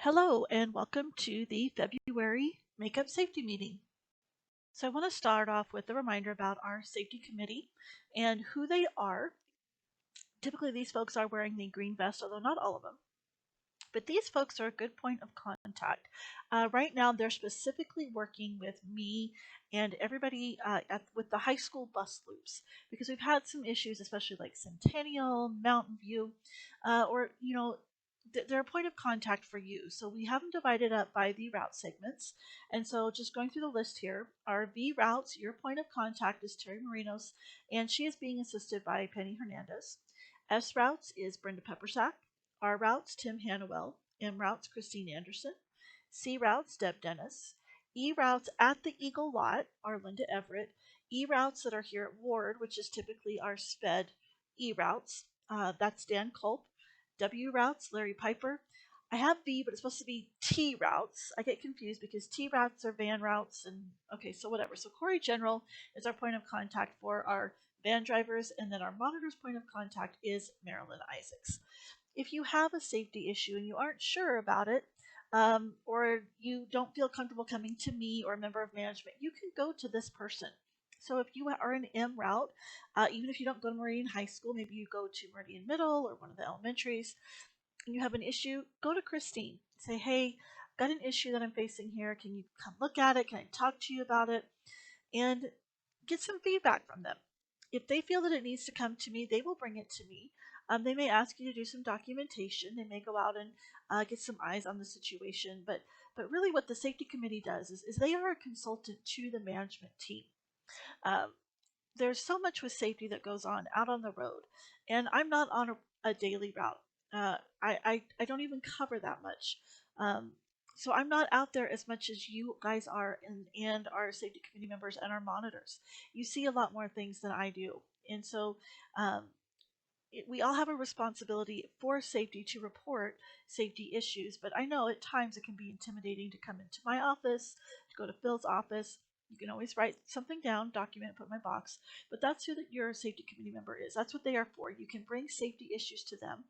Hello and welcome to the February Makeup Safety Meeting. So I want to start off with a reminder about our safety committee and who they are. Typically these folks are wearing the green vest, although not all of them. But these folks are a good point of contact. Right now they're specifically working with me and everybody with the high school bus loops because we've had some issues, especially like Centennial, Mountain View, or they're a point of contact for you. So we have them divided up by the route segments. And so just going through the list here, our V routes, your point of contact is Terry Marinos, and she is being assisted by Penny Hernandez. S routes is Brenda Peppersack. R routes Tim Hannawell. M routes Christine Anderson. C routes Deb Dennis. E routes at the Eagle Lot are Linda Everett. E routes that are here at Ward, which is typically our SPED E routes, that's Dan Culp. W routes, Larry Piper. I have V, but it's supposed to be T routes. I get confused because T routes are van routes, and okay, so whatever. So Corey General is our point of contact for our van drivers, and then our monitor's point of contact is Marilyn Isaacs. If you have a safety issue and you aren't sure about it, or you don't feel comfortable coming to me or a member of management, you can go to this person. So if you are an M route, even if you don't go to Meridian High School, maybe you go to Meridian Middle or one of the elementaries, and you have an issue, go to Christine. Say, hey, I've got an issue that I'm facing here. Can you come look at it? Can I talk to you about it? And get some feedback from them. If they feel that it needs to come to me, they will bring it to me. They may ask you to do some documentation. They may go out and get some eyes on the situation. But really, what the safety committee does is they are a consultant to the management team. Um, there's so much with safety that goes on out on the road, and I'm not on a daily route. I don't even cover that much. Um, so I'm not out there as much as you guys are and our safety committee members and our monitors. You see a lot more things than I do. And so um, we all have a responsibility for safety to report safety issues, but I know at times it can be intimidating to come into my office, to go to Phil's office. You can always write something down, document, put in my box, but that's who your safety committee member is. That's what they are for. You can bring safety issues to them.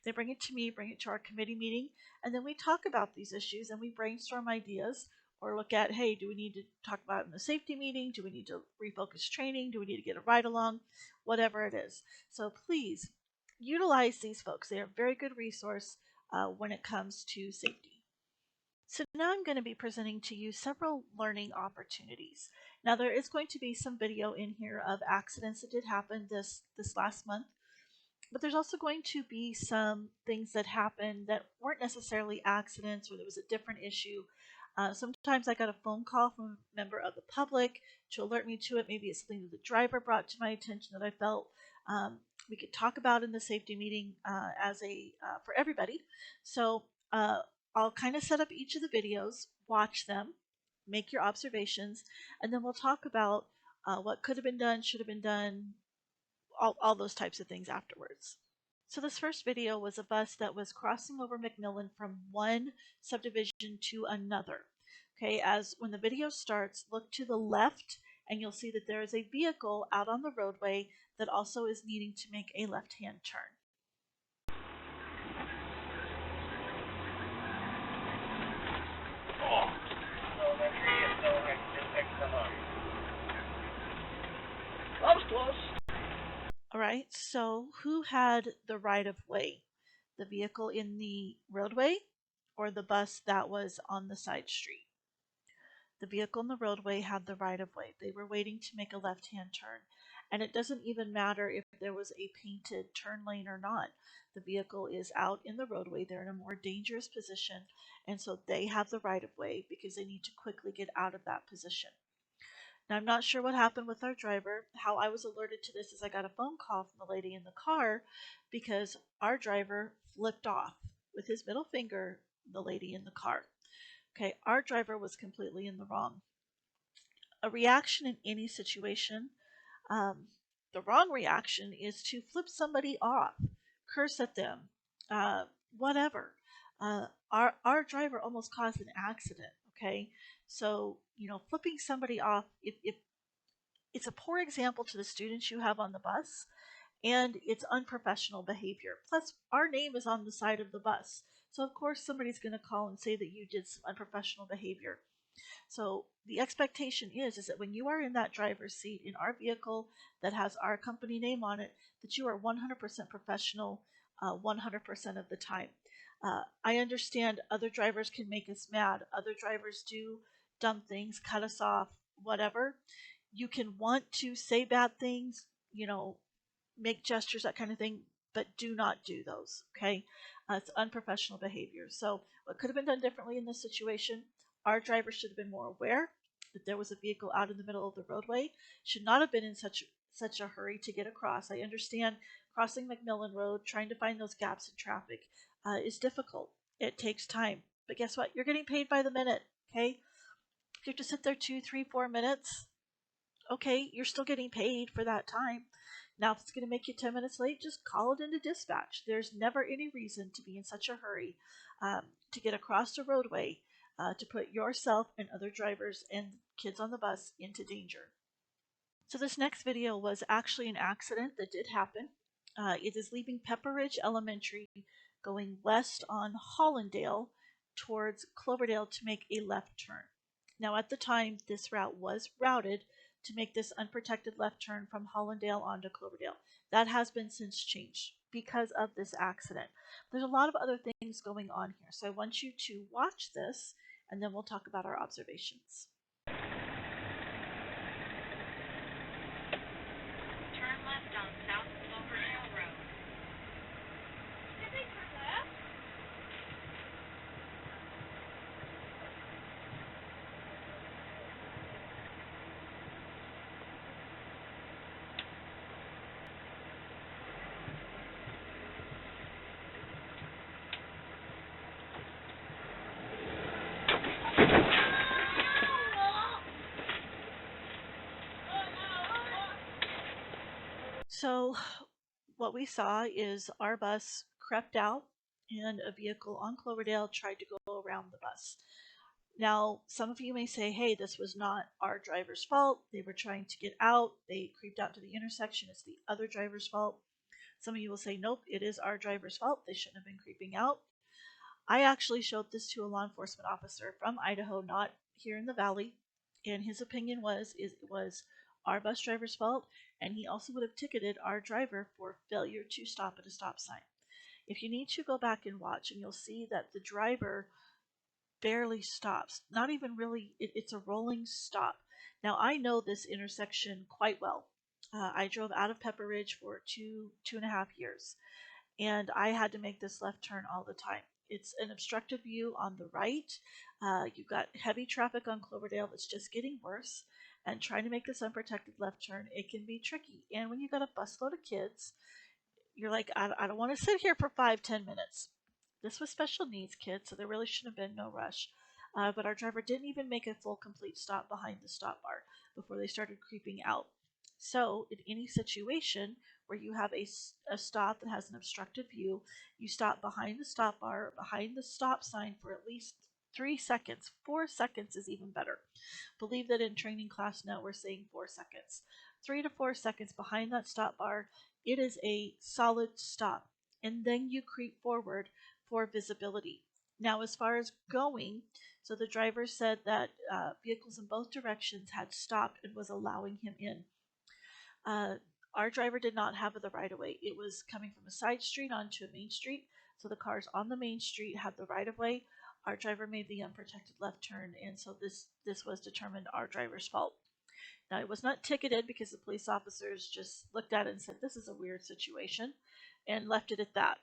They bring it to me, bring it to our committee meeting, and then we talk about these issues and we brainstorm ideas or look at, hey, do we need to talk about it in the safety meeting? Do we need to refocus training? Do we need to get a ride along? Whatever it is. So please utilize these folks. They are a very good resource when it comes to safety. So now I'm going to be presenting to you several learning opportunities. Now there is going to be some video in here of accidents that did happen this last month, but there's also going to be some things that happened that weren't necessarily accidents or there was a different issue. Sometimes I got a phone call from a member of the public to alert me to it. Maybe it's something that the driver brought to my attention that I felt we could talk about in the safety meeting as a for everybody. So I'll kind of set up each of the videos, watch them, make your observations, and then we'll talk about what could have been done, should have been done, all those types of things afterwards. So this first video was a bus that was crossing over McMillan from one subdivision to another. Okay, as when the video starts, look to the left and you'll see that there is a vehicle out on the roadway that also is needing to make a left-hand turn. That was close. All right, so who had the right of way? The vehicle in the roadway or the bus that was on the side street? The vehicle in the roadway had the right of way. They were waiting to make a left hand turn. And it doesn't even matter if there was a painted turn lane or not. The vehicle is out in the roadway. They're in a more dangerous position. And so they have the right of way because they need to quickly get out of that position. Now, I'm not sure what happened with our driver. How I was alerted to this is I got a phone call from the lady in the car because our driver flipped off with his middle finger the lady in the car. Okay, our driver was completely in the wrong. A reaction in any situation, um, the wrong reaction is to flip somebody off, curse at them, whatever. Our driver almost caused an accident. Okay, so flipping somebody off, if it's a poor example to the students you have on the bus, and it's unprofessional behavior. Plus, our name is on the side of the bus. So of course somebody's going to call and say that you did some unprofessional behavior. So the expectation is that when you are in that driver's seat in our vehicle that has our company name on it, that you are 100% professional 100% of the time. I understand other drivers can make us mad. Other drivers do dumb things, cut us off, whatever. You can want to say bad things, make gestures, that kind of thing, but do not do those. Okay, it's unprofessional behavior. So, what could have been done differently in this situation? Our driver should have been more aware that there was a vehicle out in the middle of the roadway. Should not have been in such a hurry to get across. I understand crossing McMillan Road, trying to find those gaps in traffic, is difficult. It takes time. But guess what? You're getting paid by the minute. Okay, if you have to sit there 2, 3, 4 minutes, okay, you're still getting paid for that time. Now, if it's going to make you 10 minutes late, just call it into dispatch. There's never any reason to be in such a hurry to get across the roadway to put yourself and other drivers and kids on the bus into danger. So this next video was actually an accident that did happen. It is leaving Pepperidge Elementary going west on Hollandale towards Cloverdale to make a left turn. Now at the time, this route was routed to make this unprotected left turn from Hollandale onto Cloverdale. That has been since changed because of this accident. There's a lot of other things going on here, so I want you to watch this and then we'll talk about our observations. Turn left on South Cloverdale Road. Did they turn left? So what we saw is our bus crept out and a vehicle on Cloverdale tried to go around the bus. Now, some of you may say, hey, this was not our driver's fault. They were trying to get out. They creeped out to the intersection. It's the other driver's fault. Some of you will say, nope, it is our driver's fault. They shouldn't have been creeping out. I actually showed this to a law enforcement officer from Idaho, not here in the valley, and his opinion was it was our bus driver's fault, and he also would have ticketed our driver for failure to stop at a stop sign. If you need to go back and watch, and you'll see that the driver barely stops, not even really, it's a rolling stop. Now I know this intersection quite well. I drove out of Pepperidge for 2.5 years, and I had to make this left turn all the time. It's an obstructed view on the right. You've got heavy traffic on Cloverdale that's just getting worse, and trying to make this unprotected left turn, it can be tricky. And when you've got a busload of kids, you're like, I don't want to sit here for 5, 10 minutes. This was special needs kids, so there really shouldn't have been no rush. But our driver didn't even make a full complete stop behind the stop bar before they started creeping out. So in any situation where you have a stop that has an obstructed view, you stop behind the stop bar, behind the stop sign for at least 3 seconds. 4 seconds is even better. Believe that in training class now we're saying 4 seconds. 3 to 4 seconds behind that stop bar, it is a solid stop. And then you creep forward for visibility. Now, as far as going, so the driver said that vehicles in both directions had stopped and was allowing him in. Our driver did not have the right of way. It was coming from a side street onto a main street, so the cars on the main street had the right of way. Our driver made the unprotected left turn, and so this was determined our driver's fault. Now, it was not ticketed because the police officers just looked at it and said, this is a weird situation, and left it at that.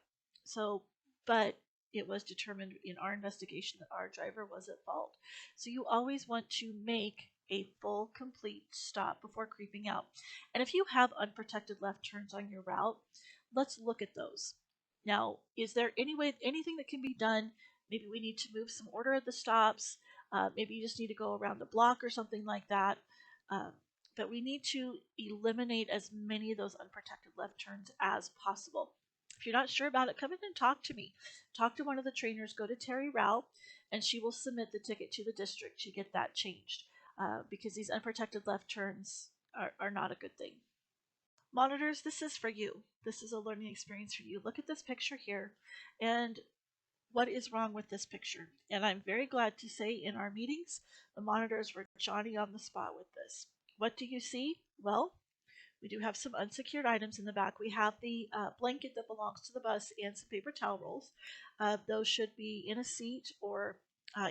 So, but it was determined in our investigation that our driver was at fault. So you always want to make a full, complete stop before creeping out. And if you have unprotected left turns on your route, let's look at those. Now, is there anything that can be done? Maybe we need to move some order at the stops. Maybe you just need to go around the block or something like that. But we need to eliminate as many of those unprotected left turns as possible. If you're not sure about it, come in and talk to me. Talk to one of the trainers, go to Terry Rao, and she will submit the ticket to the district to get that changed, because these unprotected left turns are not a good thing. Monitors, this is for you. This is a learning experience for you. Look at this picture here, and what is wrong with this picture? And I'm very glad to say in our meetings, the monitors were Johnny on the spot with this. What do you see? Well, we do have some unsecured items in the back. We have the blanket that belongs to the bus and some paper towel rolls. Those should be in a seat or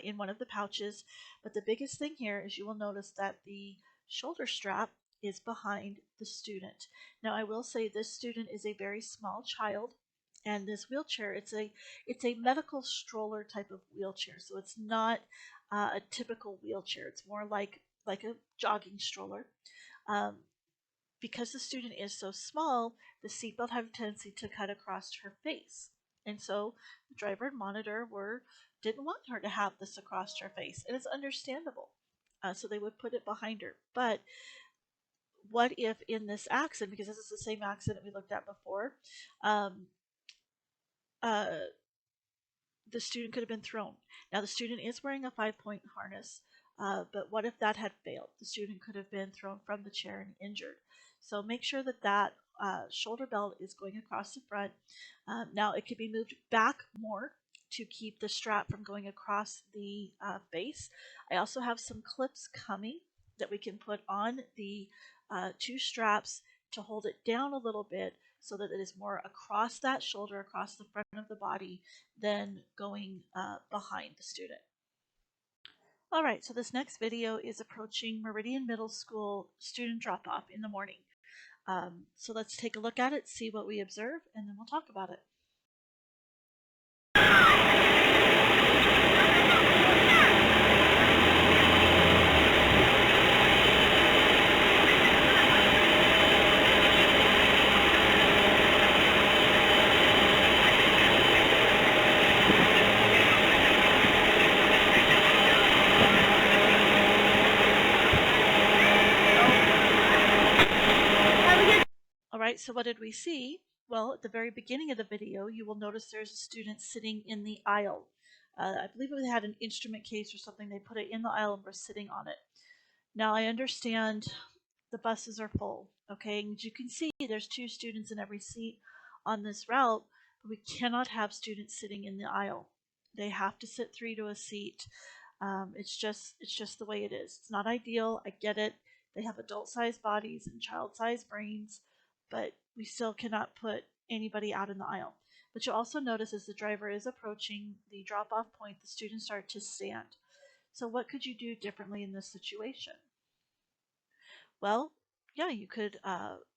in one of the pouches. But the biggest thing here is you will notice that the shoulder strap is behind the student. Now I will say this student is a very small child, and this wheelchair it's a medical stroller type of wheelchair, so it's not a typical wheelchair. It's more like a jogging stroller. Um, because the student is so small, the seatbelt had a tendency to cut across her face. And so the driver and monitor didn't want her to have this across her face, and it's understandable. So they would put it behind her. But what if in this accident, because this is the same accident we looked at before, um, uh, the student could have been thrown. Now the student is wearing a 5-point harness, but what if that had failed? The student could have been thrown from the chair and injured. So make sure that that shoulder belt is going across the front. Now it could be moved back more to keep the strap from going across the face. I also have some clips coming that we can put on the two straps to hold it down a little bit so that it is more across that shoulder, across the front of the body, than going behind the student. All right, so this next video is approaching Meridian Middle School student drop-off in the morning. So let's take a look at it, see what we observe, and then we'll talk about it. All right, so what did we see? Well, at the very beginning of the video, you will notice there's a student sitting in the aisle. I believe they had an instrument case or something. They put it in the aisle and were sitting on it. Now, I understand the buses are full, okay? And as you can see, there's 2 students in every seat on this route, but we cannot have students sitting in the aisle. They have to sit 3 to a seat. It's just the way it is. It's not ideal. I get it. They have adult-sized bodies and child-sized brains, but we still cannot put anybody out in the aisle. But you'll also notice as the driver is approaching the drop-off point, the students start to stand. So what could you do differently in this situation? Well, yeah, you could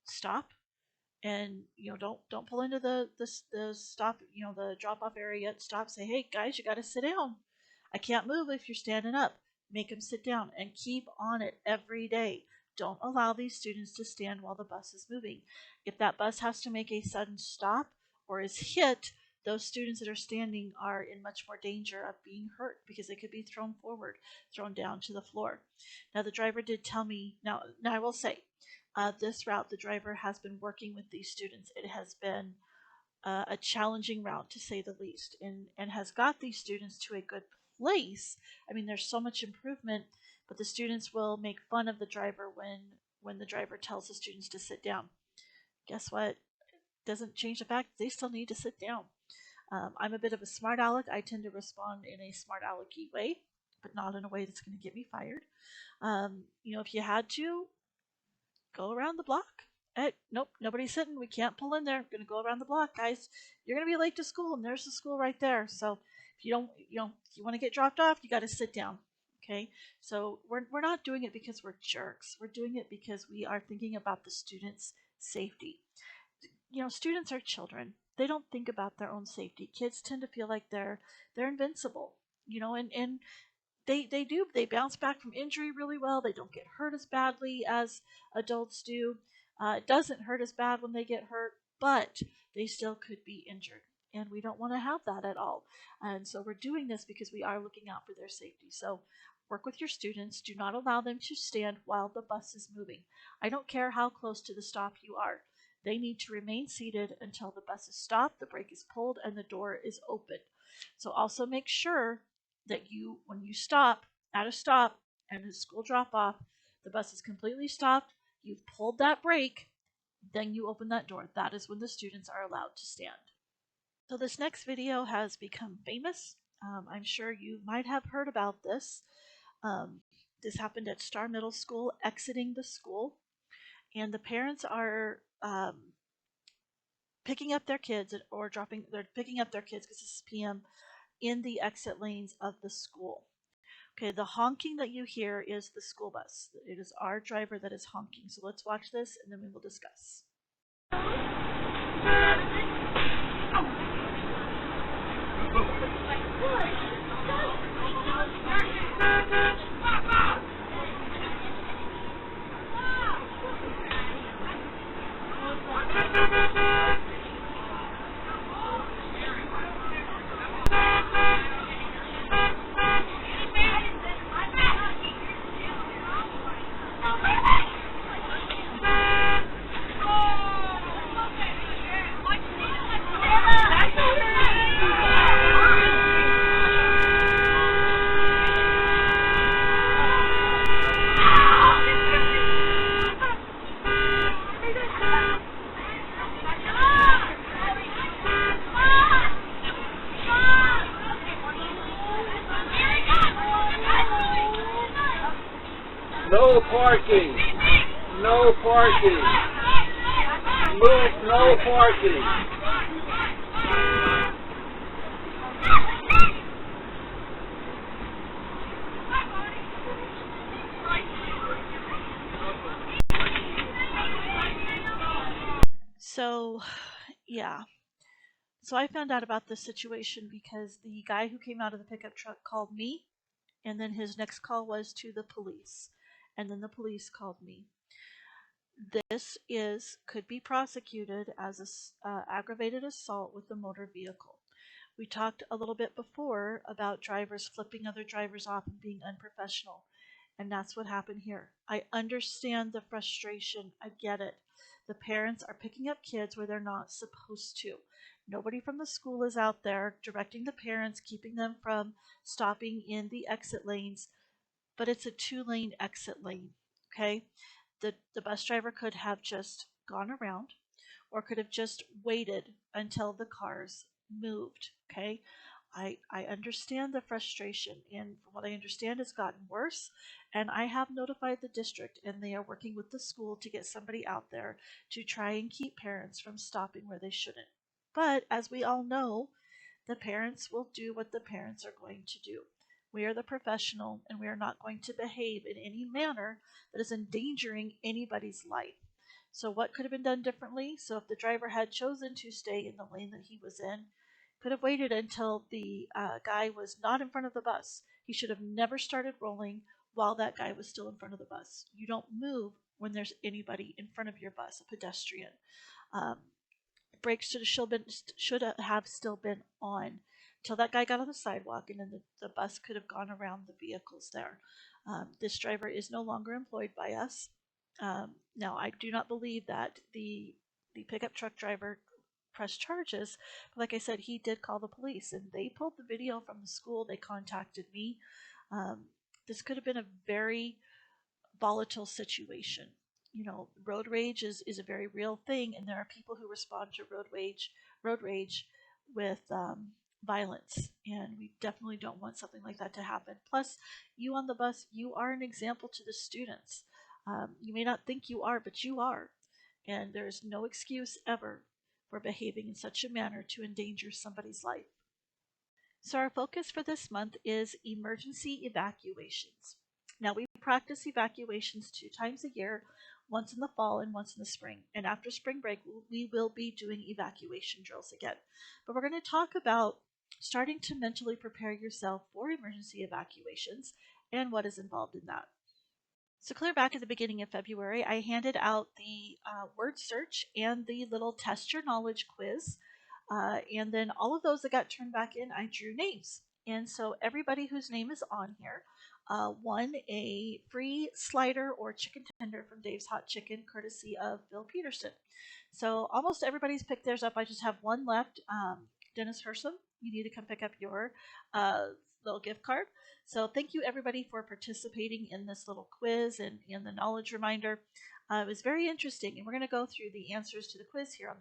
stop and don't pull into the stop, the drop off area yet. Stop, say, hey guys, you got to sit down. I can't move if you're standing up. Make them sit down and keep on it every day. Don't allow these students to stand while the bus is moving. If that bus has to make a sudden stop or is hit, those students that are standing are in much more danger of being hurt because they could be thrown forward, thrown down to the floor. Now, the driver did tell me, now I will say, this route, the driver has been working with these students. It has been a challenging route, to say the least, and has got these students to a good place. I mean, there's so much improvement, but the students will make fun of the driver when the driver tells the students to sit down. Guess what? Doesn't change the fact they still need to sit down. I'm a bit of a smart aleck. I tend to respond in a smart alecky way, but not in a way that's going to get me fired. If you had to, go around the block. Hey, nope, nobody's sitting. We can't pull in there. We're gonna go around the block, guys. You're gonna be late to school, and there's the school right there. So if you don't, if you want to get dropped off, you got to sit down. Okay. So we're not doing it because we're jerks. We're doing it because we are thinking about the students' safety. Students are children. They don't think about their own safety. Kids tend to feel like they're invincible. And they bounce back from injury really well. They don't get hurt as badly as adults do. It doesn't hurt as bad when they get hurt, but they still could be injured, and we don't want to have that at all. And so we're doing this because we are looking out for their safety. So work with your students. Do not allow them to stand while the bus is moving. I don't care how close to the stop you are. They need to remain seated until the bus is stopped, the brake is pulled, and the door is open. So also make sure that when you stop at a stop and a school drop off, the bus is completely stopped, you've pulled that brake, then you open that door. That is when the students are allowed to stand. So this next video has become famous. I'm sure you might have heard about this. Um, this happened at Star Middle School, exiting the school, and the parents are picking up their kids or they're picking up their kids because it's PM in the exit lanes of the school. Okay, the honking that you hear is the school bus. It is our driver that is honking. So let's watch this and then we will discuss. No parking. No parking. Move, no parking. So, yeah. So I found out about this situation because the guy who came out of the pickup truck called me, and then his next call was to the police, and then the police called me. This could be prosecuted as aggravated assault with a motor vehicle. We talked a little bit before about drivers flipping other drivers off and being unprofessional, and that's what happened here. I understand the frustration. I get it. The parents are picking up kids where they're not supposed to. Nobody from the school is out there directing the parents, keeping them from stopping in the exit lanes, but it's a 2-lane exit lane, okay? The bus driver could have just gone around or could have just waited until the cars moved, okay? I understand the frustration, and from what I understand, it's gotten worse. And I have notified the district, and they are working with the school to get somebody out there to try and keep parents from stopping where they shouldn't. But as we all know, the parents will do what the parents are going to do. We are the professional, and we are not going to behave in any manner that is endangering anybody's life. So what could have been done differently? So if the driver had chosen to stay in the lane that he was in, could have waited until the guy was not in front of the bus. He should have never started rolling while that guy was still in front of the bus. You don't move when there's anybody in front of your bus, a pedestrian. Brakes should have still been on until that guy got on the sidewalk, and then the bus could have gone around the vehicles there. This driver is no longer employed by us. Now, I do not believe that the pickup truck driver pressed charges, but like I said, he did call the police, and they pulled the video from the school. They contacted me. This could have been a very volatile situation. You know, road rage is a very real thing, and there are people who respond to road rage with violence, and we definitely don't want something like that to happen. Plus, you on the bus, you are an example to the students. You may not think you are, but you are, and there's no excuse ever for behaving in such a manner to endanger somebody's life. So our focus for this month is emergency evacuations. Now, we practice evacuations 2 times a year, once in the fall and once in the spring. And after spring break, we will be doing evacuation drills again. But we're going to talk about starting to mentally prepare yourself for emergency evacuations and what is involved in that. So clear back at the beginning of February, I handed out the word search and the little test your knowledge quiz. And then all of those that got turned back in, I drew names. And so everybody whose name is on here won a free slider or chicken tender from Dave's Hot Chicken, courtesy of Bill Peterson. So almost everybody's picked theirs up. I just have one left. Dennis Hersham, you need to come pick up your little gift card. So thank you everybody for participating in this little quiz and the knowledge reminder. It was very interesting, and we're going to go through the answers to the quiz here on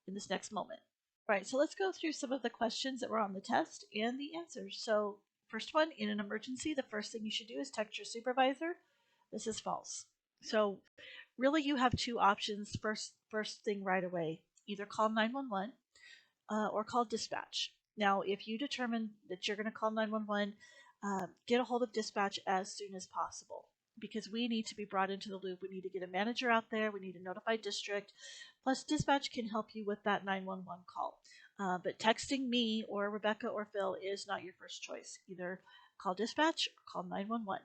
in this next moment. Right, so let's go through some of the questions that were on the test and the answers. So, first one, in an emergency, the first thing you should do is text your supervisor. This is false. So, really, you have two options. First thing right away, either call 911 or call dispatch. Now, if you determine that you're going to call 911, get a hold of dispatch as soon as possible because we need to be brought into the loop. We need to get a manager out there. We need to notify district. Plus, dispatch can help you with that 911 call. But texting me or Rebecca or Phil is not your first choice. Either call dispatch or call 911.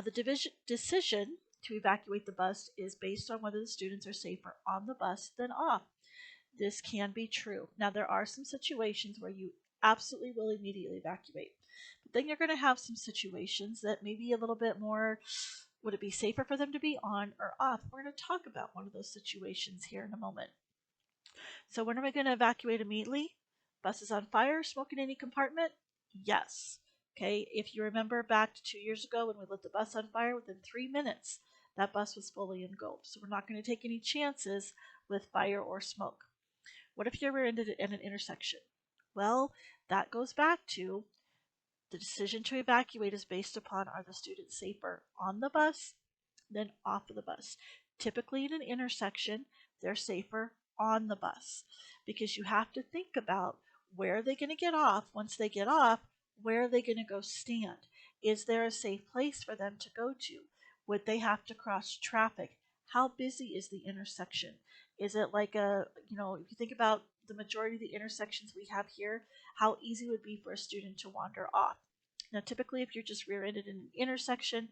The decision to evacuate the bus is based on whether the students are safer on the bus than off. This can be true. Now, there are some situations where you absolutely will immediately evacuate. But then you're going to have some situations that may be a little bit more, would it be safer for them to be on or off? We're going to talk about one of those situations here in a moment. So when are we going to evacuate immediately? Bus is on fire, smoke in any compartment? Yes. Okay, if you remember back to 2 years ago when we lit the bus on fire, within 3 minutes, that bus was fully engulfed. So we're not going to take any chances with fire or smoke. What if you're rear-ended at an intersection? Well, that goes back to the decision to evacuate is based upon are the students safer on the bus than off of the bus. Typically in an intersection, they're safer on the bus because you have to think about where are they going to get off. Once they get off, where are they going to go stand? Is there a safe place for them to go to? Would they have to cross traffic? How busy is the intersection? Is it like if you think about the majority of the intersections we have here, how easy it would be for a student to wander off. Now, typically, if you're just rear-ended in an intersection,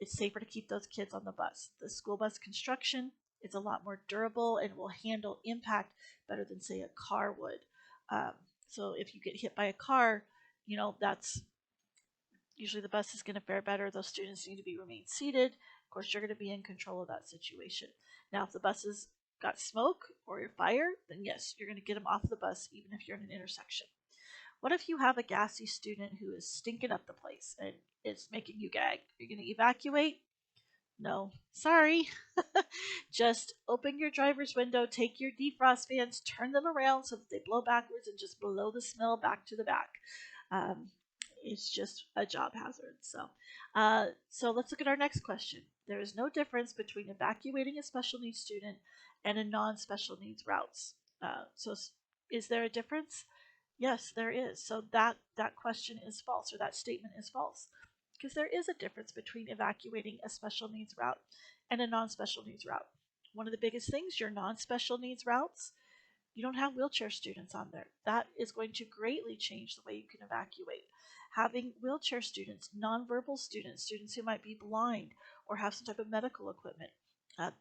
it's safer to keep those kids on the bus. The school bus construction is a lot more durable and will handle impact better than, say, a car would. So if you get hit by a car, that's usually the bus is going to fare better. Those students need to remain seated. Of course, you're going to be in control of that situation. Now, if the bus has got smoke or fire, then yes, you're going to get them off the bus even if you're in an intersection. What if you have a gassy student who is stinking up the place and it's making you gag? You're going to evacuate? No, sorry. Just open your driver's window, take your defrost fans, turn them around so that they blow backwards and just blow the smell back to the back. It's just a job hazard. So let's look at our next question. There is no difference between evacuating a special needs student and a non-special needs routes. So is there a difference? Yes, there is. So that question is false, or that statement is false, because there is a difference between evacuating a special needs route and a non-special needs route. One of the biggest things, your non-special needs routes, you don't have wheelchair students on there. That is going to greatly change the way you can evacuate. Having wheelchair students, nonverbal students, students who might be blind or have some type of medical equipment,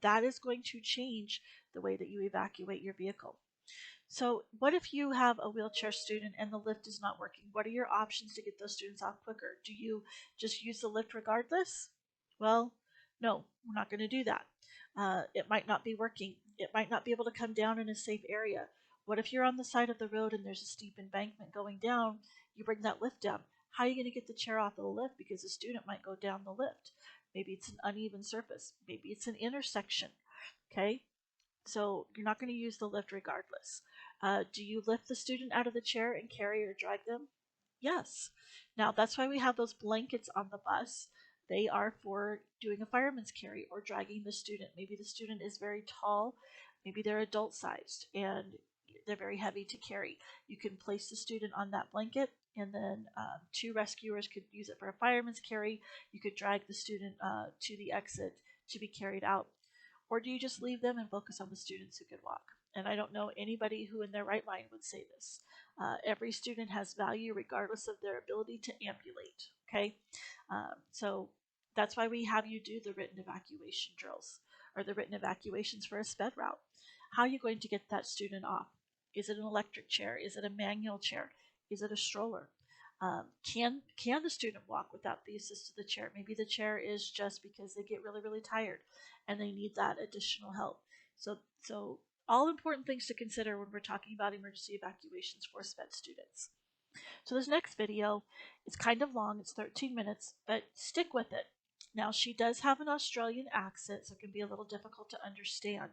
that is going to change the way that you evacuate your vehicle. So what if you have a wheelchair student and the lift is not working? What are your options to get those students off quicker? Do you just use the lift regardless? Well, no, we're not going to do that. It might not be working. It might not be able to come down in a safe area. What if you're on the side of the road and there's a steep embankment going down? You bring that lift down. How are you going to get the chair off of the lift? Because the student might go down the lift. Maybe it's an uneven surface. Maybe it's an intersection. Okay? So you're not going to use the lift regardless. Do you lift the student out of the chair and carry or drag them? Yes. Now that's why we have those blankets on the bus. They are for doing a fireman's carry or dragging the student. Maybe the student is very tall, maybe they're adult sized, and they're very heavy to carry. You can place the student on that blanket, and then two rescuers could use it for a fireman's carry. You could drag the student to the exit to be carried out. Or do you just leave them and focus on the students who can walk? And I don't know anybody who in their right mind would say this. Every student has value regardless of their ability to ambulate, okay? So that's why we have you do the written evacuation drills or the written evacuations for a SPED route. How are you going to get that student off? Is it an electric chair? Is it a manual chair? Is it a stroller? Can the student walk without the assist of the chair? Maybe the chair is just because they get really, really tired and they need that additional help. So all important things to consider when we're talking about emergency evacuations for SPED students. So this next video is kind of long, it's 13 minutes, but stick with it. Now she does have an Australian accent, so it can be a little difficult to understand.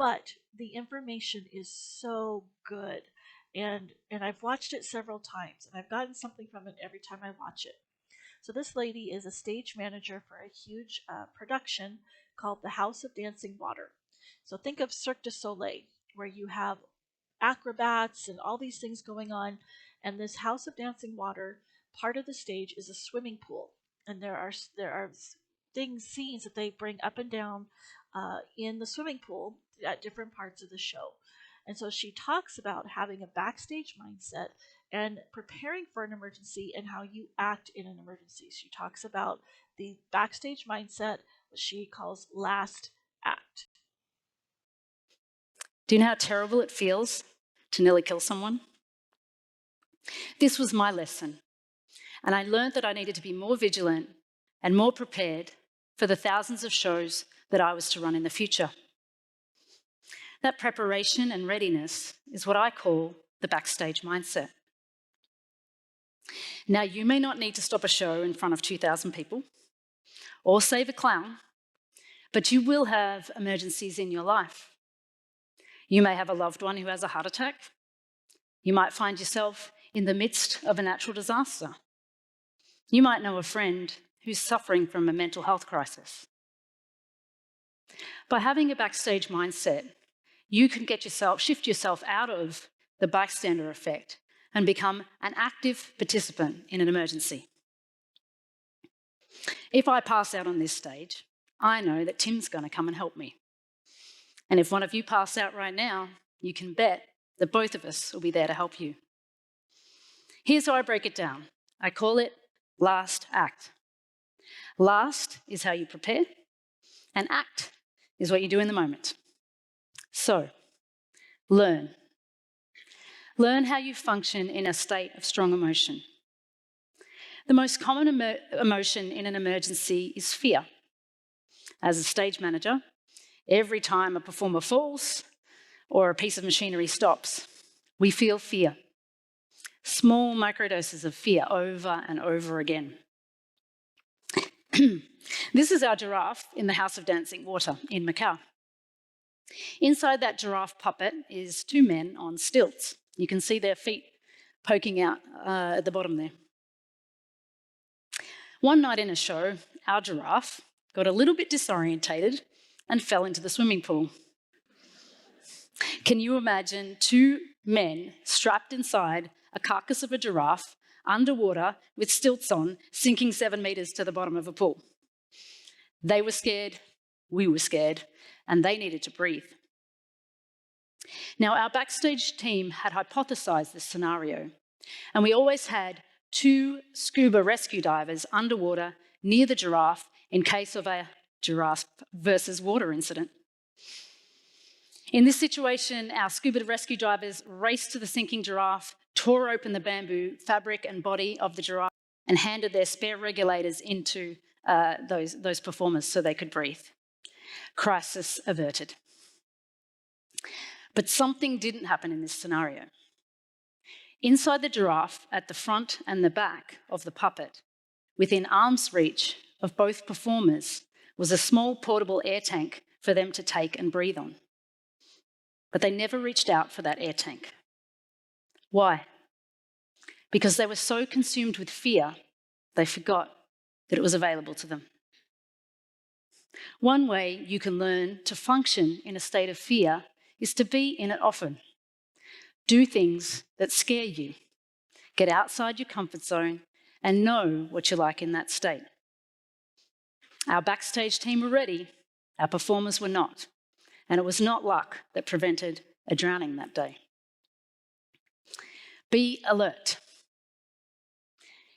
but the information is so good. And I've watched it several times, and I've gotten something from it every time I watch it. So this lady is a stage manager for a huge production called The House of Dancing Water. So think of Cirque du Soleil, where you have acrobats and all these things going on. And this House of Dancing Water, part of the stage is a swimming pool, and there are scenes that they bring up and down in the swimming pool at different parts of the show. And so she talks about having a backstage mindset and preparing for an emergency and how you act in an emergency. She talks about the backstage mindset, what she calls last act. Do you know how terrible it feels to nearly kill someone? This was my lesson, and I learned that I needed to be more vigilant and more prepared for the thousands of shows that I was to run in the future. That preparation and readiness is what I call the backstage mindset. Now, you may not need to stop a show in front of 2,000 people or save a clown, but you will have emergencies in your life. You may have a loved one who has a heart attack. You might find yourself in the midst of a natural disaster. You might know a friend who's suffering from a mental health crisis. By having a backstage mindset, you can shift yourself out of the bystander effect and become an active participant in an emergency. If I pass out on this stage, I know that Tim's going to come and help me. And if one of you pass out right now, you can bet that both of us will be there to help you. Here's how I break it down. I call it last act. Last is how you prepare, and act is what you do in the moment. So, learn. Learn how you function in a state of strong emotion. The most common emotion in an emergency is fear. As a stage manager, every time a performer falls or a piece of machinery stops, we feel fear. Small microdoses of fear over and over again. This is our giraffe in the House of Dancing Water in Macau. Inside that giraffe puppet is two men on stilts. You can see their feet poking out at the bottom there. One night in a show, our giraffe got a little bit disorientated and fell into the swimming pool. Can you imagine two men strapped inside a carcass of a giraffe underwater with stilts on, sinking 7 meters to the bottom of a pool? They were scared, we were scared, and they needed to breathe. Now, our backstage team had hypothesized this scenario, and we always had 2 scuba rescue divers underwater near the giraffe in case of a giraffe versus water incident. In this situation, our scuba rescue divers raced to the sinking giraffe, tore open the bamboo fabric and body of the giraffe, and handed their spare regulators into those performers so they could breathe. Crisis averted. But something didn't happen in this scenario. Inside the giraffe, at the front and the back of the puppet, within arm's reach of both performers, was a small portable air tank for them to take and breathe on. But they never reached out for that air tank. Why? Because they were so consumed with fear, they forgot that it was available to them. One way you can learn to function in a state of fear is to be in it often. Do things that scare you. Get outside your comfort zone and know what you're like in that state. Our backstage team were ready, our performers were not, and it was not luck that prevented a drowning that day. Be alert.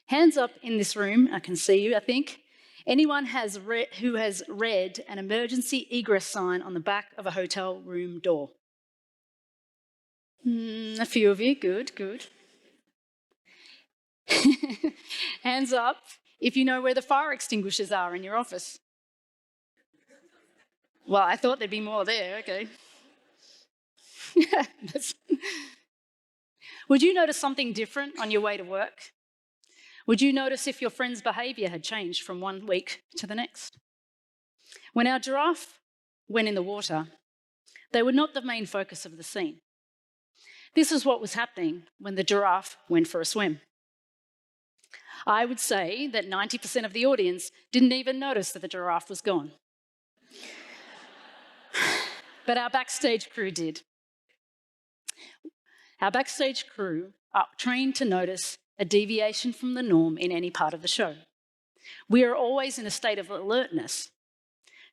Hands up in this room, I can see you, I think. Anyone who has read an emergency egress sign on the back of a hotel room door? A few of you, good. Hands up if you know where the fire extinguishers are in your office. Well, I thought there'd be more there, okay. Would you notice something different on your way to work? Would you notice if your friend's behaviour had changed from one week to the next? When our giraffe went in the water, They were not the main focus of the scene. This is what was happening when the giraffe went for a swim. I would say that 90% of the audience didn't even notice that the giraffe was gone. But our backstage crew did. Our backstage crew are trained to notice a deviation from the norm in any part of the show. We are always in a state of alertness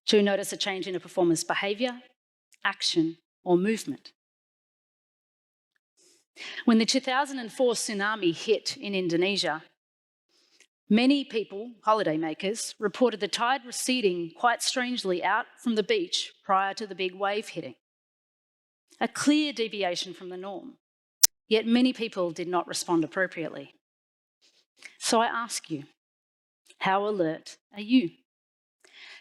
to notice a change in a performer's behaviour, action, or movement. When the 2004 tsunami hit in Indonesia, many people, holidaymakers, reported the tide receding quite strangely out from the beach prior to the big wave hitting. A clear deviation from the norm, yet many people did not respond appropriately. So I ask you, how alert are you?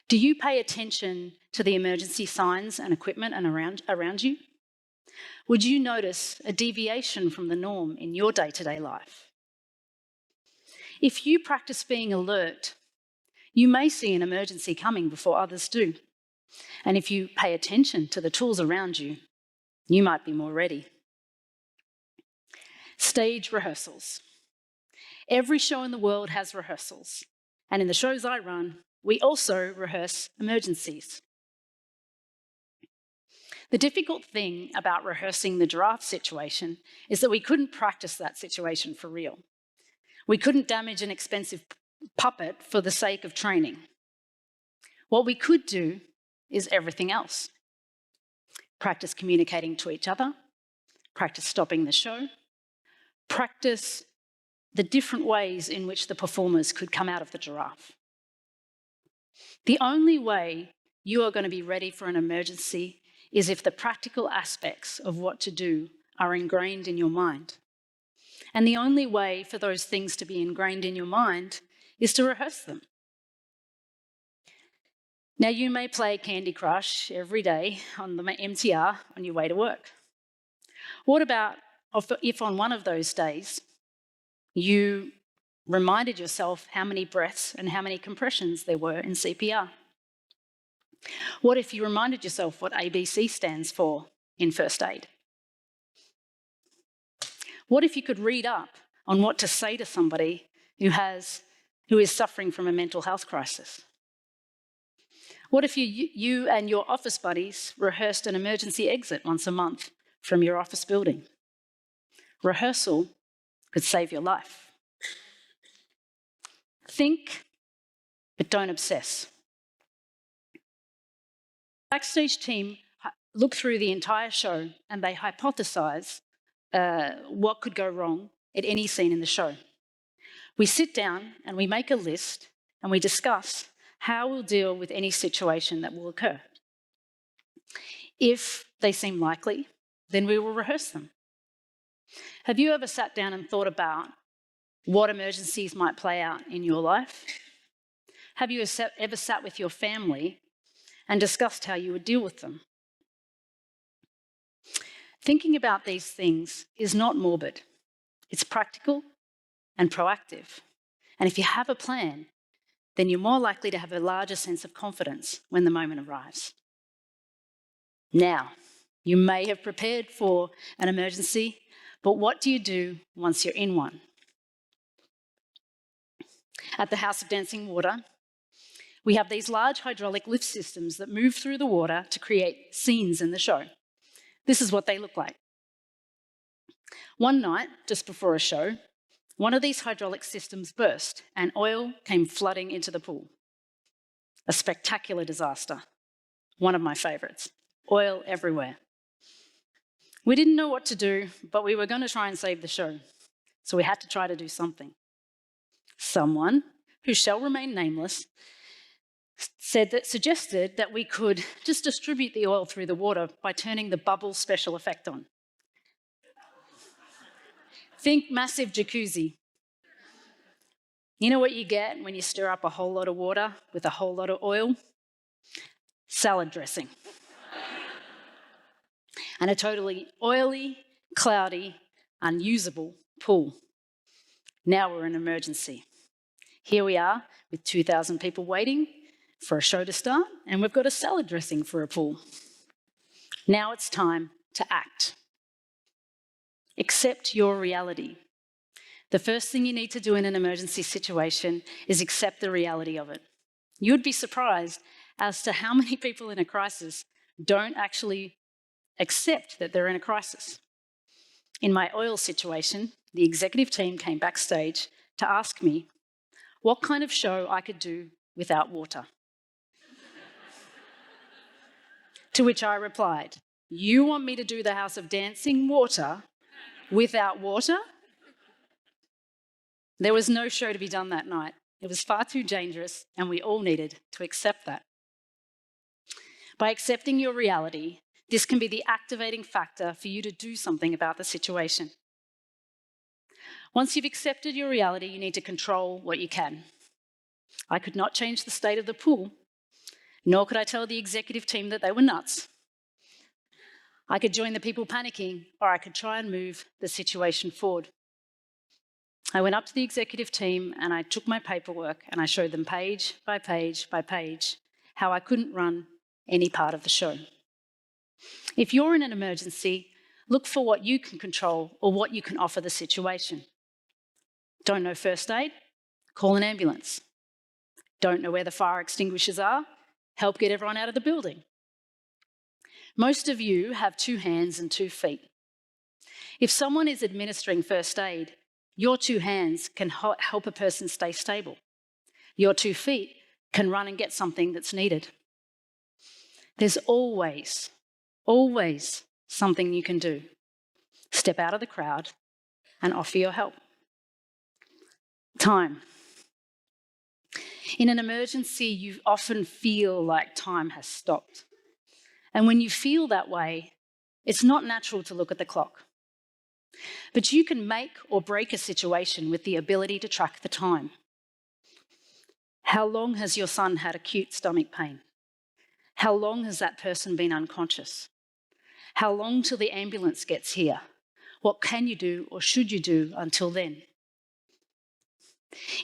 Do you pay attention to the emergency signs and equipment around you? Would you notice a deviation from the norm in your day-to-day life? If you practice being alert, you may see an emergency coming before others do. And if you pay attention to the tools around you, you might be more ready. Stage rehearsals. Every show in the world has rehearsals. And in the shows I run, we also rehearse emergencies. The difficult thing about rehearsing the giraffe situation is that we couldn't practice that situation for real. We couldn't damage an expensive puppet for the sake of training. What we could do is everything else. Practice communicating to each other, practice stopping the show, practice the different ways in which the performers could come out of the giraffe. The only way you are going to be ready for an emergency is if the practical aspects of what to do are ingrained in your mind. And the only way for those things to be ingrained in your mind is to rehearse them. Now, you may play Candy Crush every day on the MTR on your way to work. What about if on one of those days you reminded yourself how many breaths and how many compressions there were in CPR? What if you reminded yourself what ABC stands for in first aid? What if you could read up on what to say to somebody who is suffering from a mental health crisis? What if you and your office buddies rehearsed an emergency exit once a month from your office building? Rehearsal could save your life. Think, but don't obsess. Backstage team look through the entire show and they hypothesize what could go wrong at any scene in the show. We sit down and we make a list and we discuss how we'll deal with any situation that will occur. If they seem likely, then we will rehearse them. Have you ever sat down and thought about what emergencies might play out in your life? Have you ever sat with your family and discussed how you would deal with them? Thinking about these things is not morbid. It's practical and proactive. And if you have a plan, then you're more likely to have a larger sense of confidence when the moment arrives. Now, you may have prepared for an emergency, but what do you do once you're in one? At the House of Dancing Water, we have these large hydraulic lift systems that move through the water to create scenes in the show. This is what they look like. One night, just before a show, one of these hydraulic systems burst and oil came flooding into the pool. A spectacular disaster. One of my favourites. Oil everywhere. We didn't know what to do, but we were going to try and save the show. So we had to try to do something. Someone, who shall remain nameless, suggested that we could just distribute the oil through the water by turning the bubble special effect on. Think massive jacuzzi. You know what you get when you stir up a whole lot of water with a whole lot of oil? Salad dressing. And a totally oily, cloudy, unusable pool. Now we're in an emergency. Here we are with 2,000 people waiting for a show to start, and we've got a salad dressing for a pool. Now it's time to act. Accept your reality. The first thing you need to do in an emergency situation is accept the reality of it. You'd be surprised as to how many people in a crisis don't actually accept that they're in a crisis. In my oil situation, the executive team came backstage to ask me what kind of show I could do without water. To which I replied, "You want me to do the House of Dancing water without water?" There was no show to be done that night. It was far too dangerous, and we all needed to accept that. By accepting your reality, this can be the activating factor for you to do something about the situation. Once you've accepted your reality, you need to control what you can. I could not change the state of the pool, nor could I tell the executive team that they were nuts. I could join the people panicking, or I could try and move the situation forward. I went up to the executive team and I took my paperwork and I showed them page by page by page how I couldn't run any part of the show. If you're in an emergency, look for what you can control or what you can offer the situation. Don't know first aid? Call an ambulance. Don't know where the fire extinguishers are? Help get everyone out of the building. Most of you have 2 hands and 2 feet. If someone is administering first aid, your 2 hands can help a person stay stable. Your 2 feet can run and get something that's needed. There's always something you can do. Step out of the crowd and offer your help. Time. In an emergency, you often feel like time has stopped. And when you feel that way, it's not natural to look at the clock. But you can make or break a situation with the ability to track the time. How long has your son had acute stomach pain? How long has that person been unconscious? How long till the ambulance gets here? What can you do or should you do until then?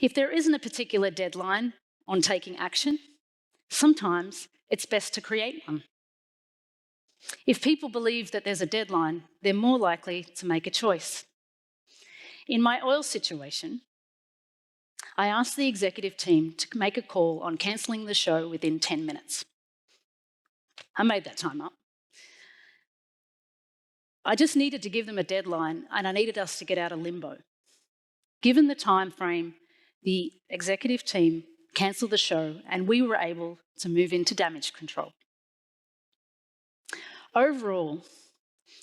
If there isn't a particular deadline on taking action, sometimes it's best to create one. If people believe that there's a deadline, they're more likely to make a choice. In my oil situation, I asked the executive team to make a call on cancelling the show within 10 minutes. I made that time up. I just needed to give them a deadline and I needed us to get out of limbo. Given the time frame, the executive team cancelled the show and we were able to move into damage control. Overall,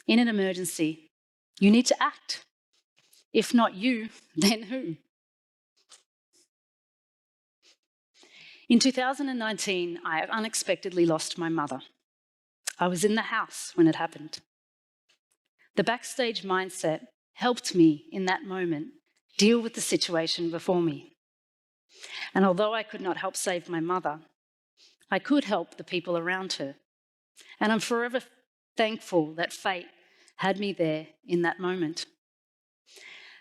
in an emergency, you need to act. If not you, then who? In 2019, I unexpectedly lost my mother. I was in the house when it happened. The backstage mindset helped me in that moment deal with the situation before me. And although I could not help save my mother, I could help the people around her. And I'm forever thankful that fate had me there in that moment.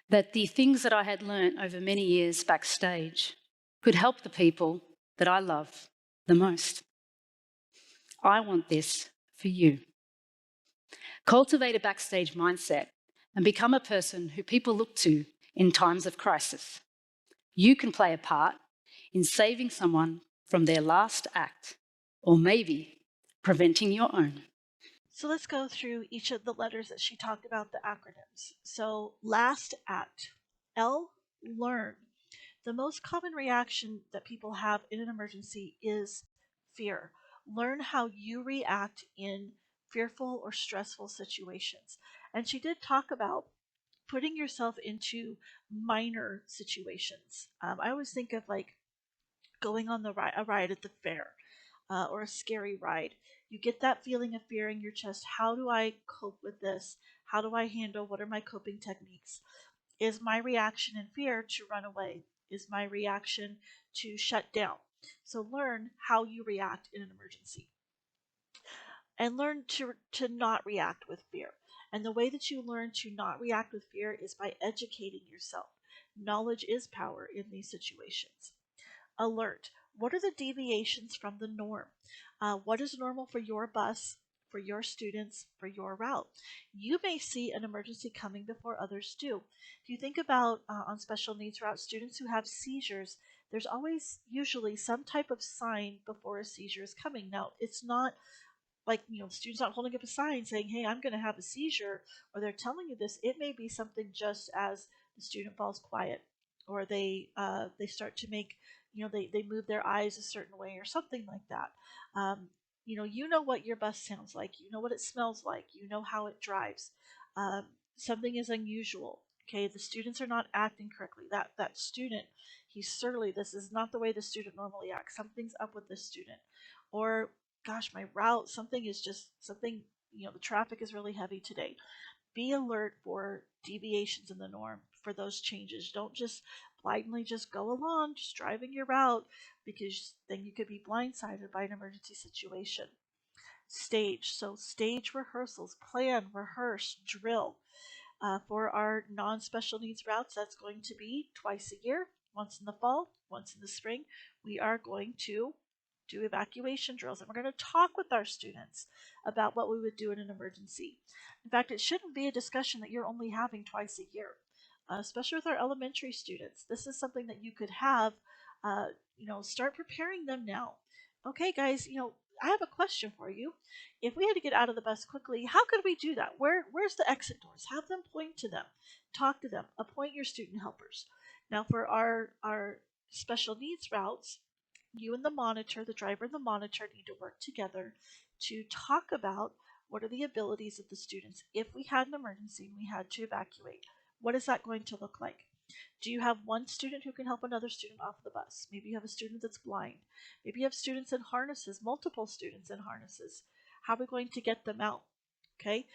That the things that I had learnt over many years backstage could help the people that I love the most. I want this for you. Cultivate a backstage mindset and become a person who people look to in times of crisis. You can play a part in saving someone from their last act, or maybe preventing your own. So let's go through each of the letters that she talked about, the acronyms. So last act, L, learn. The most common reaction that people have in an emergency is fear. Learn how you react in fearful or stressful situations. And she did talk about putting yourself into minor situations. I always think of like going on a ride at the fair or a scary ride. You get that feeling of fear in your chest. How do I cope with this? How do I handle? What are my coping techniques? Is my reaction in fear to run away? Is my reaction to shut down? So learn how you react in an emergency. And learn to not react with fear. And the way that you learn to not react with fear is by educating yourself. Knowledge is power in these situations. Alert. What are the deviations from the norm? What is normal for your bus for your students, for your route. You may see an emergency coming before others do. If you think about on special needs route students who have seizures, there's always usually some type of sign before a seizure is coming. Now, it's not like, students not holding up a sign saying, hey, I'm going to have a seizure, or they're telling you this. It may be something just as the student falls quiet, or they start to make, they move their eyes a certain way or something like that. You know what your bus sounds like, you know what it smells like, you know how it drives. um, Something is unusual. Okay, the students are not acting correctly. That student, he's surly. This is not the way the student normally acts. Something's up with this student. Or, gosh, my route, something is just something, the traffic is really heavy today. Be alert for deviations in the norm, for those changes. Don't just blindly just go along, just driving your route, because then you could be blindsided by an emergency situation. Stage. So stage rehearsals, plan, rehearse, drill. For our non-special needs routes, that's going to be twice a year, once in the fall, once in the spring. We are going to do evacuation drills, and we're going to talk with our students about what we would do in an emergency. In fact, it shouldn't be a discussion that you're only having twice a year, especially with our elementary students. This is something that you could have, start preparing them now. Okay, guys, I have a question for you. If we had to get out of the bus quickly, how could we do that? Where's the exit doors? Have them point to them, talk to them, appoint your student helpers. Now, for our special needs routes, you and the monitor, the driver and the monitor, need to work together to talk about what are the abilities of the students if we had an emergency and we had to evacuate. What is that going to look like? Do you have one student who can help another student off the bus? Maybe you have a student that's blind. Maybe you have students in harnesses, multiple students in harnesses. How are we going to get them out? Okay.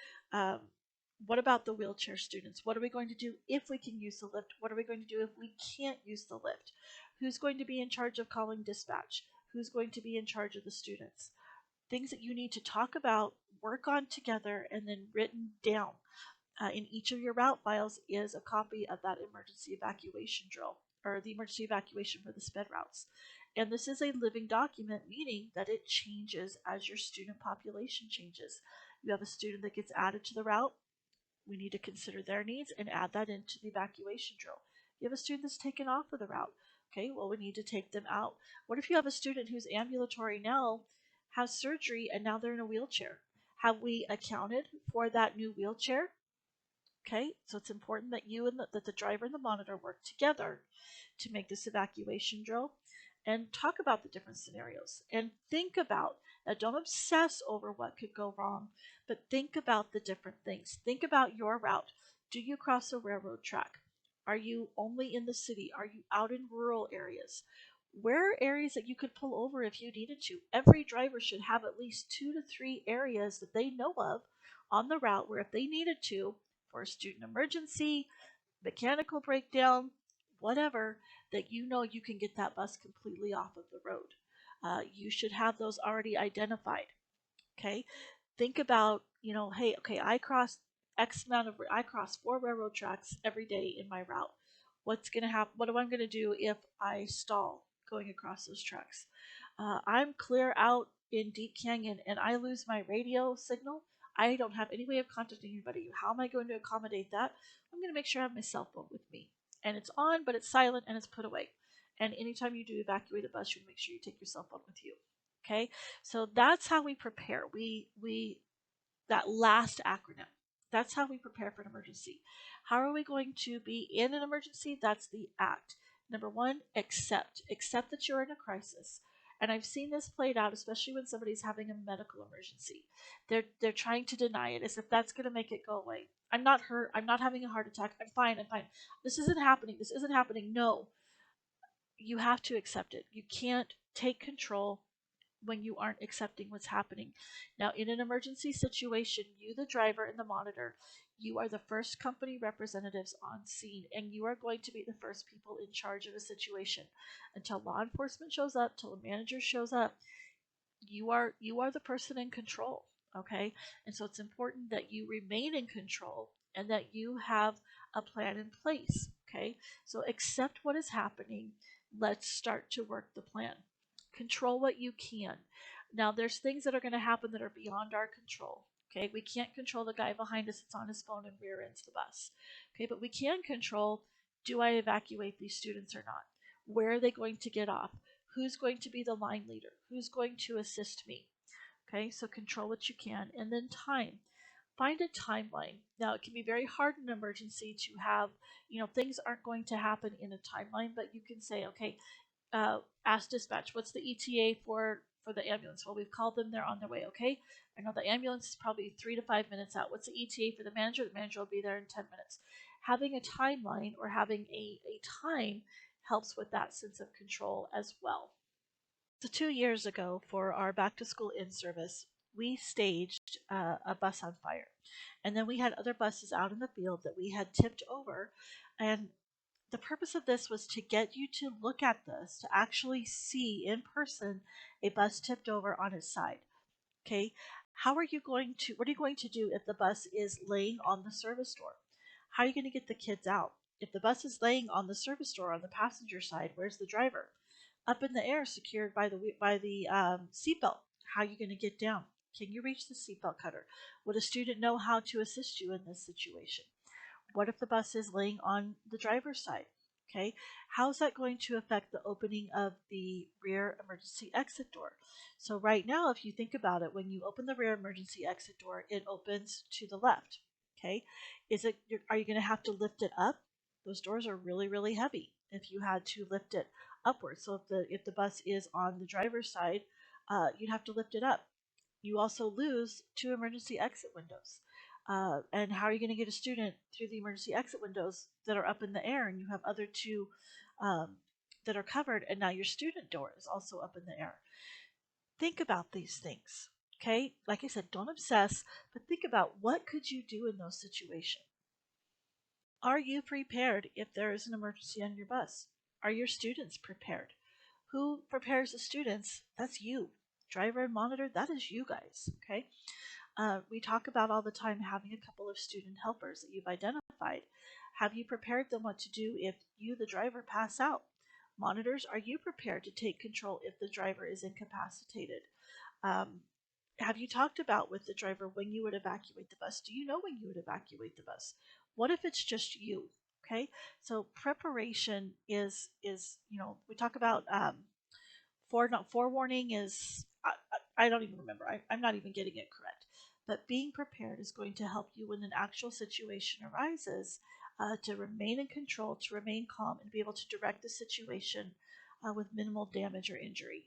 What about the wheelchair students? What are we going to do if we can use the lift? What are we going to do if we can't use the lift? Who's going to be in charge of calling dispatch? Who's going to be in charge of the students? Things that you need to talk about, work on together, and then written down. In each of your route files is a copy of that emergency evacuation drill, or the emergency evacuation for the SPED routes. And this is a living document, meaning that it changes as your student population changes. You have a student that gets added to the route, we need to consider their needs and add that into the evacuation drill. You have a student that's taken off of the route. Okay, well, we need to take them out. What if you have a student who's ambulatory now, has surgery, and now they're in a wheelchair? Have we accounted for that new wheelchair? Okay, so it's important that you and that the driver and the monitor work together to make this evacuation drill and talk about the different scenarios and think about, now don't obsess over what could go wrong, but think about the different things. Think about your route. Do you cross a railroad track? Are you only in the city? Are you out in rural areas? Where are areas that you could pull over if you needed to? Every driver should have at least 2 to 3 areas that they know of on the route where if they needed to, for a student emergency, mechanical breakdown, whatever, that you can get that bus completely off of the road. You should have those already identified. Okay, think about, hey, okay, I cross I cross 4 railroad tracks every day in my route. What's going to happen? What am I going to do if I stall going across those tracks? I'm clear out in Deep Canyon and I lose my radio signal. I don't have any way of contacting anybody. How am I going to accommodate that? I'm going to make sure I have my cell phone with me. And it's on, but it's silent and it's put away. And anytime you do evacuate a bus, you make sure you take your cell phone with you. Okay, so that's how we prepare. That last acronym. That's how we prepare for an emergency. How are we going to be in an emergency? That's the ACT. Number 1, accept. Accept that you're in a crisis. And I've seen this played out, especially when somebody's having a medical emergency. They're trying to deny it as if that's going to make it go away. I'm not hurt. I'm not having a heart attack. I'm fine. I'm fine. This isn't happening. This isn't happening. No. You have to accept it. You can't take control when you aren't accepting what's happening. Now, in an emergency situation, you, the driver, and the monitor, you are the first company representatives on scene, and you are going to be the first people in charge of a situation. Until law enforcement shows up, till a manager shows up, you are the person in control. Okay, and so it's important that you remain in control and that you have a plan in place. Okay, so accept what is happening. Let's start to work the plan. Control what you can. Now, there's things that are going to happen that are beyond our control. Okay, we can't control the guy behind us that's on his phone and rear ends the bus. Okay, but we can control, do I evacuate these students or not? Where are they going to get off? Who's going to be the line leader? Who's going to assist me? Okay, so control what you can. And then time. Find a timeline. Now, it can be very hard in an emergency to have, things aren't going to happen in a timeline, but you can say, okay, ask dispatch, what's the ETA for the ambulance? Well, we've called them, they're on their way. Okay, I know the ambulance is probably 3 to 5 minutes out. What's the ETA for the manager? The manager will be there in 10 minutes. Having a timeline or having a time helps with that sense of control as well. So 2 years ago, for our back to school in service, we staged a bus on fire, and then we had other buses out in the field that we had tipped over. And the purpose of this was to get you to look at this, to actually see in person a bus tipped over on its side. Okay, what are you going to do if the bus is laying on the service door? How are you going to get the kids out? If the bus is laying on the service door on the passenger side, where's the driver? Up in the air, secured by the seatbelt. How are you going to get down? Can you reach the seatbelt cutter? Would a student know how to assist you in this situation? What if the bus is laying on the driver's side? Okay, how's that going to affect the opening of the rear emergency exit door? So right now, if you think about it, when you open the rear emergency exit door, it opens to the left. Okay, are you going to have to lift it up? Those doors are really, really heavy if you had to lift it upwards. So if the bus is on the driver's side, you'd have to lift it up. You also lose 2 emergency exit windows. And how are you going to get a student through the emergency exit windows that are up in the air, and you have other two that are covered, and now your student door is also up in the air? Think about these things. Okay, like I said, don't obsess, but think about what could you do in those situations. Are you prepared if there is an emergency on your bus? Are your students prepared? Who prepares the students? That's you. Driver and monitor, that is you guys. Okay. We talk about all the time having a couple of student helpers that you've identified. Have you prepared them what to do if you, the driver, pass out? Monitors, are you prepared to take control if the driver is incapacitated? Have you talked about with the driver when you would evacuate the bus? Do you know when you would evacuate the bus? What if it's just you? Okay, so preparation is we talk about forewarning is I don't even remember. I'm not even getting it correct. But being prepared is going to help you when an actual situation arises to remain in control, to remain calm, and be able to direct the situation with minimal damage or injury.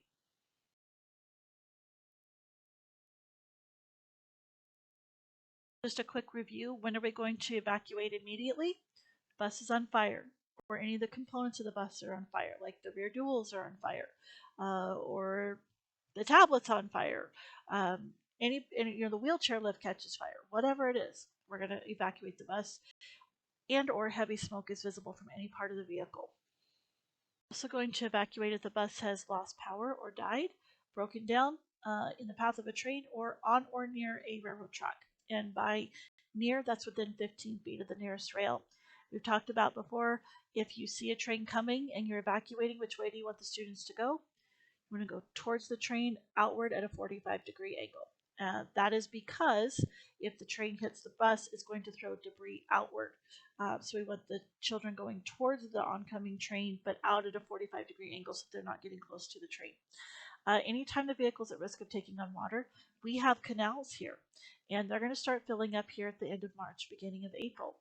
Just a quick review. When are we going to evacuate immediately? The bus is on fire, or any of the components of the bus are on fire, like the rear duals are on fire, or the tablet's on fire. The wheelchair lift catches fire. Whatever it is, we're going to evacuate the bus, and/or heavy smoke is visible from any part of the vehicle. Also going to evacuate if the bus has lost power or died, broken down in the path of a train, or on or near a railroad track. And by near, that's within 15 feet of the nearest rail. We've talked about before, if you see a train coming and you're evacuating, which way do you want the students to go? You want to go towards the train, outward at a 45-degree angle. That is because if the train hits the bus, it's going to throw debris outward. So we want the children going towards the oncoming train, but out at a 45-degree angle so they're not getting close to the train. Anytime the vehicle is at risk of taking on water, we have canals here, and they're going to start filling up here at the end of March, beginning of April.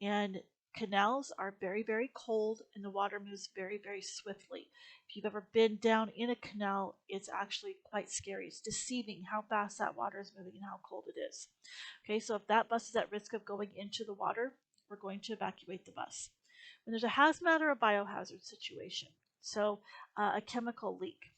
And canals are very, very cold, and the water moves very, very swiftly. If you've ever been down in a canal, it's actually quite scary. It's deceiving how fast that water is moving and how cold it is. Okay, so if that bus is at risk of going into the water, we're going to evacuate the bus. When there's a hazmat or a biohazard situation, so a chemical leak,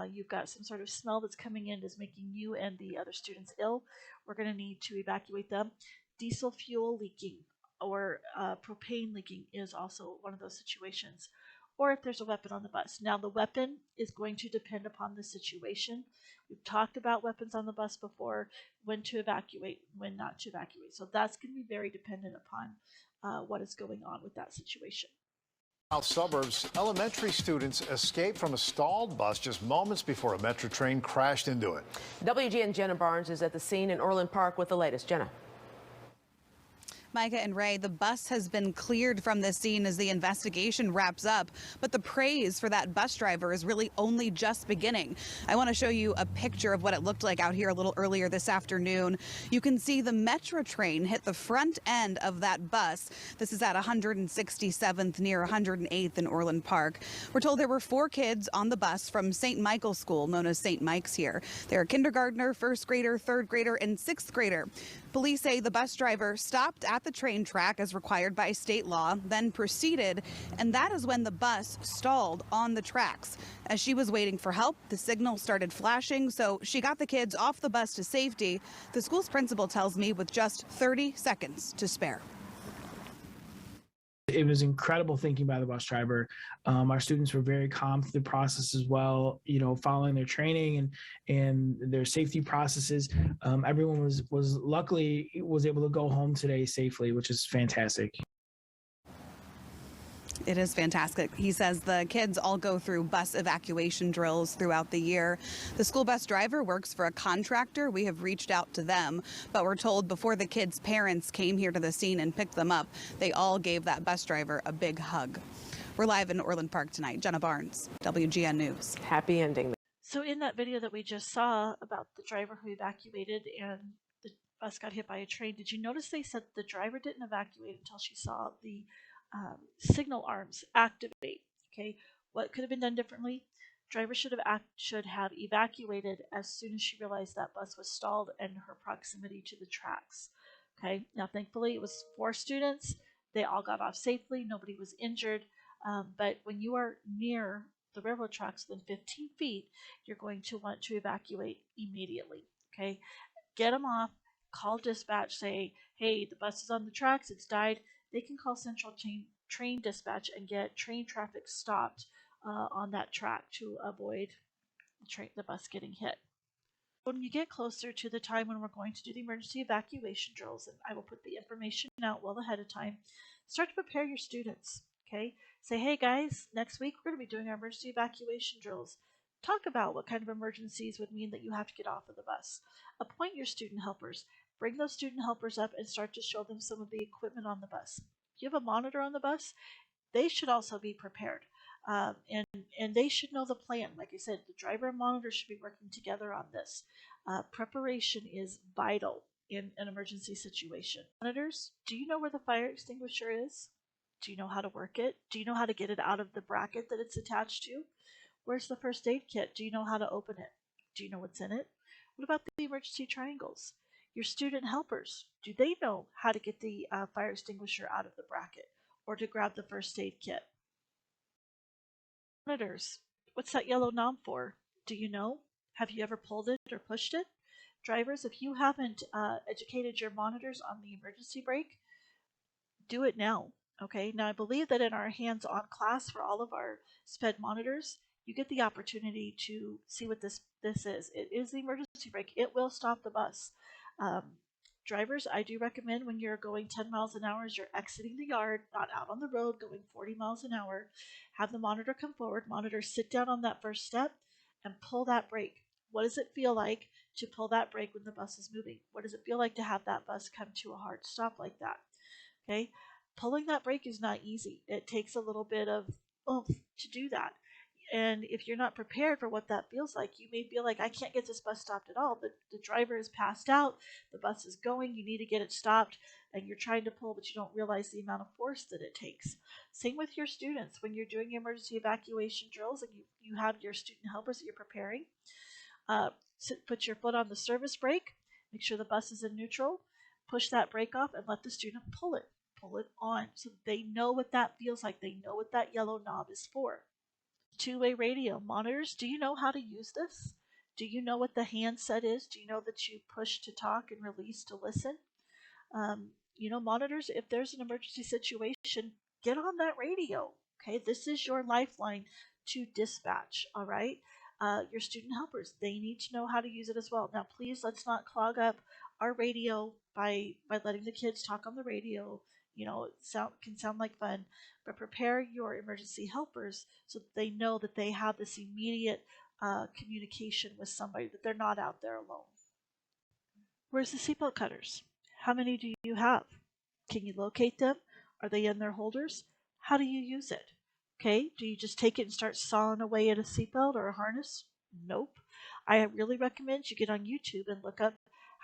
you've got some sort of smell that's coming in that's making you and the other students ill, we're going to need to evacuate them. Diesel fuel leaking or propane leaking is also one of those situations. Or if there's a weapon on the bus. Now, the weapon is going to depend upon the situation. We've talked about weapons on the bus before, when to evacuate, when not to evacuate. So that's going to be very dependent upon what is going on with that situation. South suburbs, elementary students escaped from a stalled bus just moments before a Metro train crashed into it. WGN Jenna Barnes is at the scene in Orland Park with the latest. Jenna. Micah and Ray, the bus has been cleared from the scene as the investigation wraps up, but the praise for that bus driver is really only just beginning. I want to show you a picture of what it looked like out here a little earlier this afternoon. You can see the Metro train hit the front end of that bus. This is at 167th near 108th in Orland Park. We're told there were 4 kids on the bus from St. Michael's School, known as St. Mike's here. They're a kindergartner, first grader, third grader, and sixth grader. Police say the bus driver stopped at the train track as required by state law, then proceeded, and that is when the bus stalled on the tracks. As she was waiting for help, the signal started flashing, so she got the kids off the bus to safety. The school's principal tells me with just 30 seconds to spare. It was incredible thinking by the bus driver. Our students were very calm through the process as well, following their training and their safety processes. Everyone was luckily was able to go home today safely, which is fantastic. It is fantastic. He says the kids all go through bus evacuation drills throughout the year. The school bus driver works for a contractor. We have reached out to them, but we're told before the kids' parents came here to the scene and picked them up, they all gave that bus driver a big hug. We're live in Orland Park tonight. Jenna Barnes, WGN News. Happy ending. So in that video that we just saw about the driver who evacuated and the bus got hit by a train, did you notice they said the driver didn't evacuate until she saw the signal arms activate? Okay, what could have been done differently? Driver should have evacuated as soon as she realized that bus was stalled and her proximity to the tracks. Okay, now thankfully it was 4 students. They all got off safely. Nobody was injured. But when you are near the railroad tracks within 15 feet, you're going to want to evacuate immediately. Okay, get them off. Call dispatch. Say, hey, the bus is on the tracks. It's died. They can call Central Train Dispatch and get train traffic stopped on that track to avoid the bus getting hit. When you get closer to the time when we're going to do the emergency evacuation drills, and I will put the information out well ahead of time, start to prepare your students. Okay, say, hey guys, next week we're going to be doing our emergency evacuation drills. Talk about what kind of emergencies would mean that you have to get off of the bus. Appoint your student helpers. Bring those student helpers up and start to show them some of the equipment on the bus. If you have a monitor on the bus, they should also be prepared. And they should know the plan. Like I said, the driver and monitor should be working together on this. Preparation is vital in an emergency situation. Monitors, do you know where the fire extinguisher is? Do you know how to work it? Do you know how to get it out of the bracket that it's attached to? Where's the first aid kit? Do you know how to open it? Do you know what's in it? What about the emergency triangles? Your student helpers, do they know how to get the fire extinguisher out of the bracket or to grab the first aid kit? Monitors, what's that yellow knob for? Do you know? Have you ever pulled it or pushed it? Drivers, if you haven't educated your monitors on the emergency brake, do it now. Okay, now I believe that in our hands-on class for all of our SPED monitors, you get the opportunity to see what this is. It is the emergency brake. It will stop the bus. Drivers, I do recommend when you're going 10 miles an hour as you're exiting the yard, not out on the road going 40 miles an hour, have the monitor come forward. Monitor, sit down on that first step and pull that brake. What does it feel like to pull that brake when the bus is moving? What does it feel like to have that bus come to a hard stop like that? Okay, pulling that brake is not easy. It takes a little bit of oomph to do that. And if you're not prepared for what that feels like, you may feel like, I can't get this bus stopped at all. The driver is passed out, the bus is going, you need to get it stopped, and you're trying to pull, but you don't realize the amount of force that it takes. Same with your students. When you're doing emergency evacuation drills and you have your student helpers that you're preparing, put your foot on the service brake, make sure the bus is in neutral, push that brake off, and let the student pull it on so they know what that feels like. They know what that yellow knob is for. Two-way radio monitors, do you know how to use this? Do you know what the handset is? Do you know that you push to talk and release to listen? Monitors, if there's an emergency situation, get on that radio. Okay, this is your lifeline to dispatch. All right, your student helpers, they need to know how to use it as well. Now, please, let's not clog up our radio by letting the kids talk on the radio can sound like fun, but prepare your emergency helpers so that they know that they have this immediate communication with somebody, that they're not out there alone. Where's the seatbelt cutters? How many do you have? Can you locate them? Are they in their holders? How do you use it? Okay, do you just take it and start sawing away at a seatbelt or a harness? Nope. I really recommend you get on YouTube and look up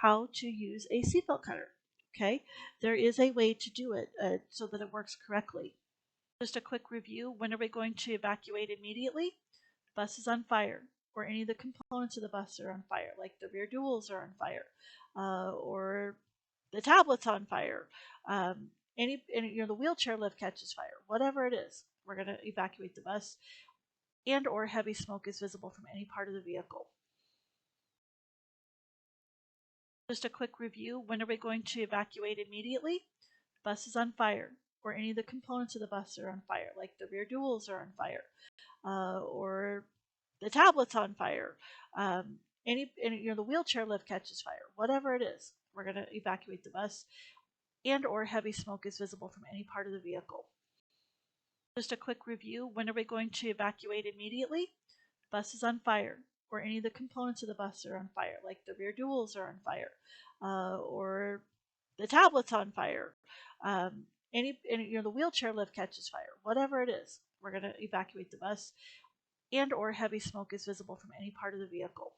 how to use a seatbelt cutter. Okay, there is a way to do it so that it works correctly. Just a quick review. When are we going to evacuate immediately? The bus is on fire, or any of the components of the bus are on fire, like the rear duals are on fire, or the tablet's on fire. The wheelchair lift catches fire. Whatever it is, we're going to evacuate the bus, and or heavy smoke is visible from any part of the vehicle. Just a quick review. When are we going to evacuate immediately? The bus is on fire, or any of the components of the bus are on fire, like the rear duals are on fire, or the tablet's on fire. The wheelchair lift catches fire. Whatever it is, we're going to evacuate the bus, and or heavy smoke is visible from any part of the vehicle. Just a quick review. When are we going to evacuate immediately? The bus is on fire, or any of the components of the bus are on fire, like the rear duals are on fire, or the tablet's on fire. The wheelchair lift catches fire. Whatever it is, we're going to evacuate the bus, and or heavy smoke is visible from any part of the vehicle.